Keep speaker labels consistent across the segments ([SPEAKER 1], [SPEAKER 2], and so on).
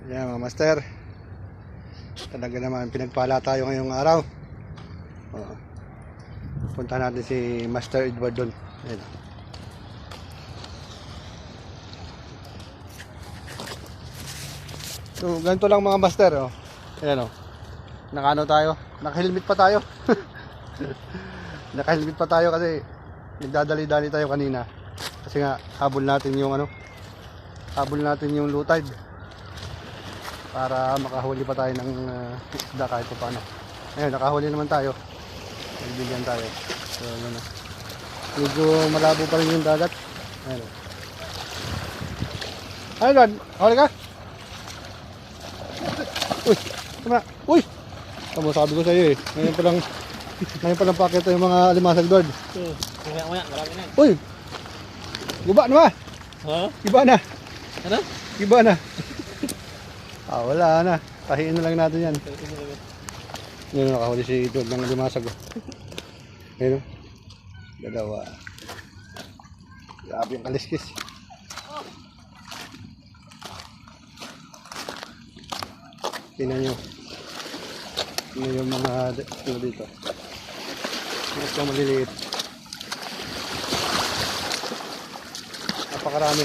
[SPEAKER 1] Yan mga master. Talaga naman pinagpala tayo ngayong araw. Oh. Punta natin si Master Edward doon. Ayan. So ganito lang mga master. Oh. Ayan, oh. Nakano tayo? Naka-helmet pa tayo. Naka-helmet pa tayo kasi nagdadali-dali tayo kanina. Kasi nga habol natin yung habol natin yung low tide para makahuli pa tayo ng isda kahit pa paano. Ayun, nakahuli naman tayo. Nagbigyan tayo. So, ano na. Medyo malabo pa rin yung dagat. Ayun. Ayun, Lord. Huli ka? Uy! Tama na. Uy! Tama, sabi ko sa iyo eh. Ngayon pa lang pakita yung mga alimasag, Lord.
[SPEAKER 2] Maya, marami na.
[SPEAKER 1] Uy! Guba na ba?
[SPEAKER 2] Ha?
[SPEAKER 1] Iba na.
[SPEAKER 2] Ano?
[SPEAKER 1] Iba na. Wala na. Tahiin na lang natin yan. Ngayon nakahuli si Lord ng alimasag. Ayun. Dalawa. Grabe yung kaliskis. Tingnan nyo. Tingnan yung mga dito. Ito maliliit. Napakarami.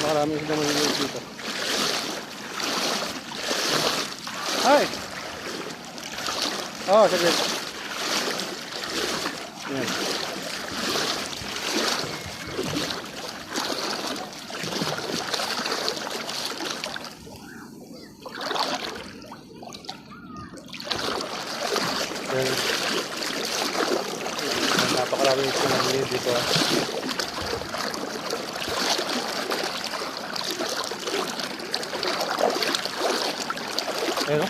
[SPEAKER 1] Napakarami sila maliliit dito. Ay! Oh, saglit. Yan. Napakarami sila maliliit dito. Ayun,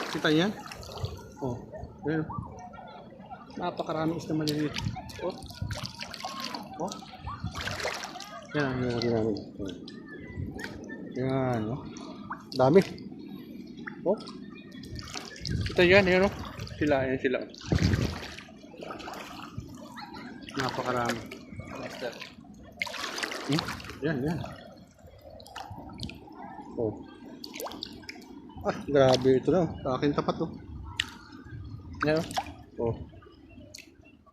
[SPEAKER 1] kita yan? Oh, ayun. Napakarami isda maliliit. Oh. Oh. Yan, namin. Yan, oh. Dami. Oh. Kita yan, ayun, oh. Sila, ayan sila. Napakarami.
[SPEAKER 2] Master.
[SPEAKER 1] Yan. Oh. Grabe ito na. Sa akin tapat to. Yan oh.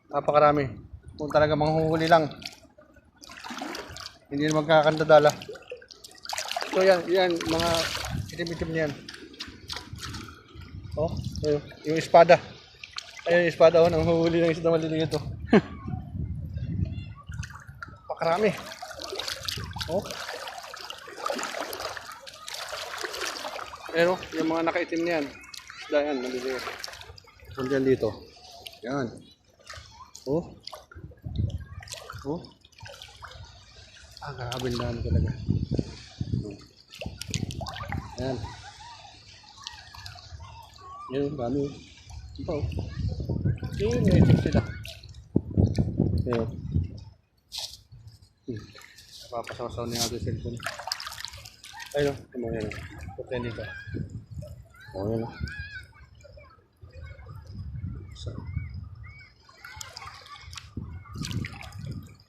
[SPEAKER 1] Napakarami. Kung talaga manghuhuli lang. Hindi na magkakandadala. So yan mga itim-itim niyan. Oh, ayun, yung espada. Ayun yung espada nang huhuli ng isda maliliit to. Napakarami. Oh. Pero yung mga nakaitim niyan, isda yan, maliliit. Nandiyan dito. Yan. Oh. Grabe ang dami talaga. Yan. Yan, dami. Ito. Yan, naisip sila. Yan. Napapasaw-saw niya natin yung cellphone. Ayun, yan. Putyan dito. Yan. So.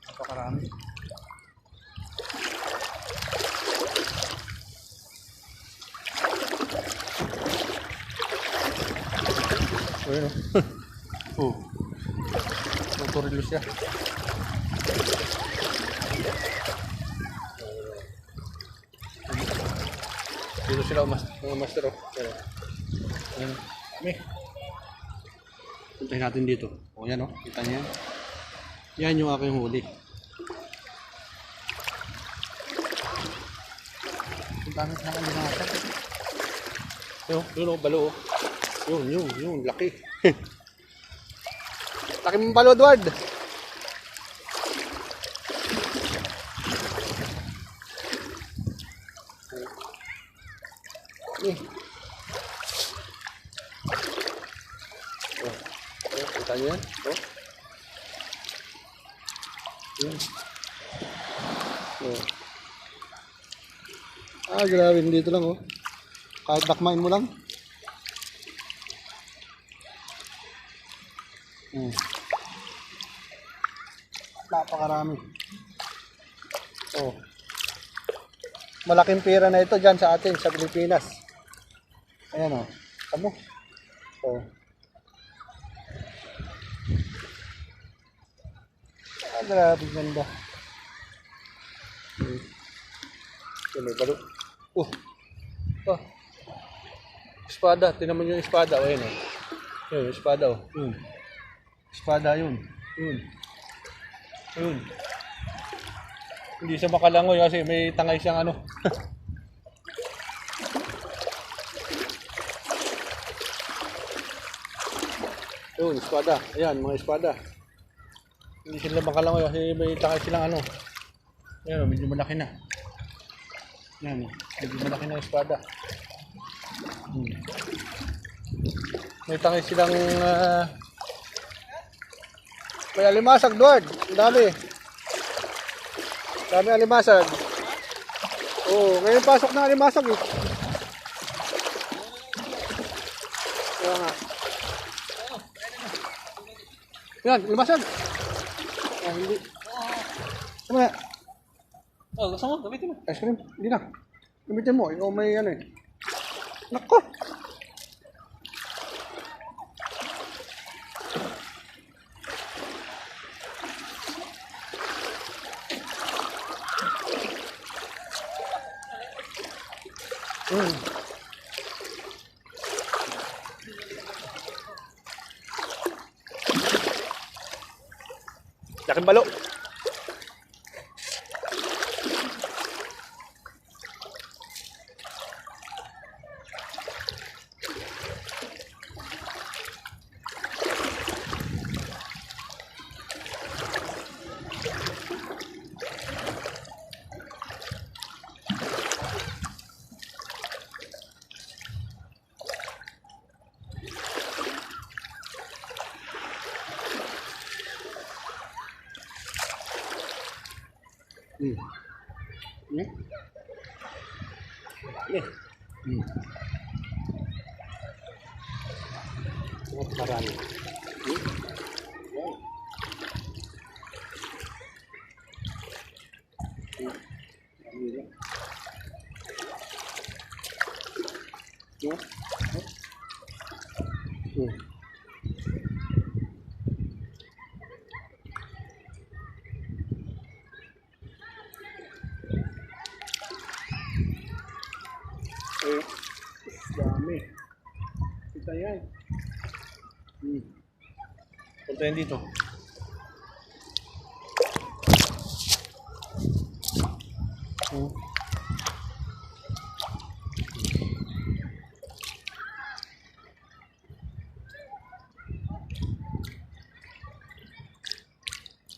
[SPEAKER 1] Napakarami. Ayun oh. Tuturilo siya. Dito sila mga master oh. Ayun. Kami. Puntahin natin dito. Yan oh. Kita niya yan. Yan yung aking huli. Ang dami na ang linasa. Yun oh, balo oh. Yun, laki. Laki mong balo, Edward. Kita niyo yan? Grabe, dito lang oh. Kahit dakmain mo lang. Napakarami. Oh. malaking pera na ito dyan sa atin, sa Pilipinas. Ayan o. Tamo. O. Ah, grabe ganda. Ito may balo. Oh. Espada. Tinan mo yung espada. O, ayan o. Yun, espada o. Yun. Espada yun. Yun. Yun. Hindi siya makalangoy kasi may tangay siyang ano. Yun, espada. Ayan, mga espada. Hindi sila makalangoy kasi may tangay silang ano. Ayan, medyo malaki na. Ayan, medyo malaki na espada. May tangay silang may alimasag, Duard. Ang dami. Dami alimasag. Oo, ngayon pasok ng alimasag eh. Kaya nga. Yan, alimasag. Ah, hindi. Ano na?
[SPEAKER 2] Oh, gusto mo? Gamitin mo.
[SPEAKER 1] Ice cream? Hindi na. Gamitin mo. Ikaw may ano eh. Nako! Laking balo. Marami. Dami. Kita yan. Punta yan dito.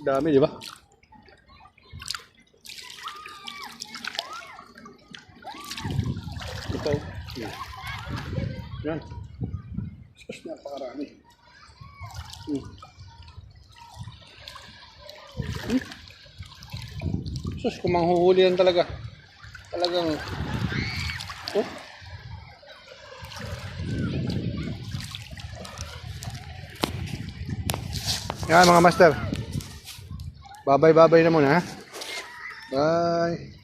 [SPEAKER 1] Dami, di ba? Ito. Yan. Sus, napakarami. Sus, kung manghuhuli yan talaga. Talagang... Oh. Yan mga master. Babay-babay na muna ha. Bye.